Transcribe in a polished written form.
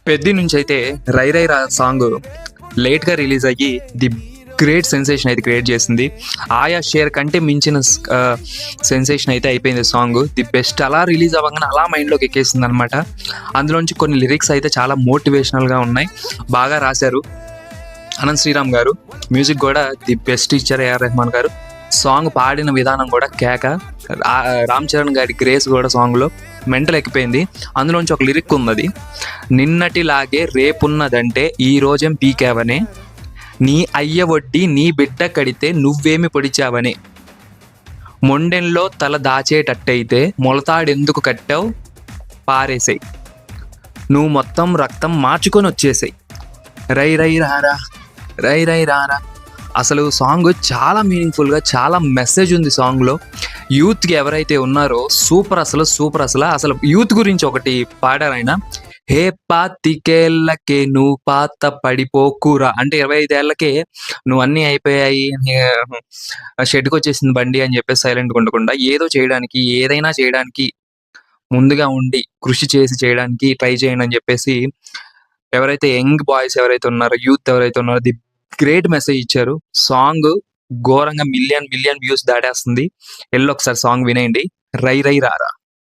పెద్ది నుంచి అయితే రై రై రా సాంగ్ లేట్గా రిలీజ్ అయ్యి ది గ్రేట్ సెన్సేషన్ అయితే క్రియేట్ చేసింది. ఆయా షేర్ కంటే మించిన సెన్సేషన్ అయితే అయిపోయింది సాంగ్. ది బెస్ట్ అలా రిలీజ్ అవ్వగానే అలా మైండ్లోకి ఎక్కేసింది అనమాట. అందులోంచి కొన్ని లిరిక్స్ అయితే చాలా మోటివేషనల్గా ఉన్నాయి, బాగా రాశారు అనంత్ శ్రీరామ్ గారు. మ్యూజిక్ కూడా ది బెస్ట్ ఇచ్చారు ఏఆర్ రెహమాన్ గారు. సాంగ్ పాడిన విధానం కూడా కేక. రామ్ చరణ్ గారి గ్రేస్ కూడా సాంగ్లో మెంటల్ ఎక్కిపోయింది. అందులోంచి ఒక లిరిక్ ఉన్నది, నిన్నటిలాగే రేపున్నదంటే ఈ రోజేం పీకేవనే, నీ అయ్య వడ్డీ నీ బిడ్డ కడితే నువ్వేమి పొడిచావనే, మొండెంలో తల దాచేటట్టయితే మొలతాడెందుకు కట్టావు పారేసాయి, నువ్వు మొత్తం రక్తం మార్చుకొని వచ్చేసాయి, రై రై రారా రై రై రారా. అసలు సాంగ్ చాలా మీనింగ్ఫుల్గా, చాలా మెసేజ్ ఉంది సాంగ్లో. యూత్కి ఎవరైతే ఉన్నారో సూపర్, అసలు యూత్ గురించి ఒకటి పాడారు ఆయన. హే పాతికేళ్ళకే నువ్వు పాత పడిపోకురా అంటే 25 ఏళ్ళకే నువ్వు అన్నీ అయిపోయాయి, షెడ్కి వచ్చేసింది బండి అని చెప్పేసి సైలెంట్గా ఉండకుండా ఏదైనా చేయడానికి ముందుగా ఉండి కృషి చేసి చేయడానికి ట్రై చేయండి అని చెప్పేసి ఎవరైతే యంగ్ బాయ్స్ ఎవరైతే ఉన్నారో, యూత్ ఎవరైతే ఉన్నారో ది గ్రేట్ మెసేజ్ ఇచ్చారు. సాంగ్ ఘోరంగా మిలియన్ వ్యూస్ దాటేస్తుంది. ఒకసారి సాంగ్ వినేయండి, రై రై రారా.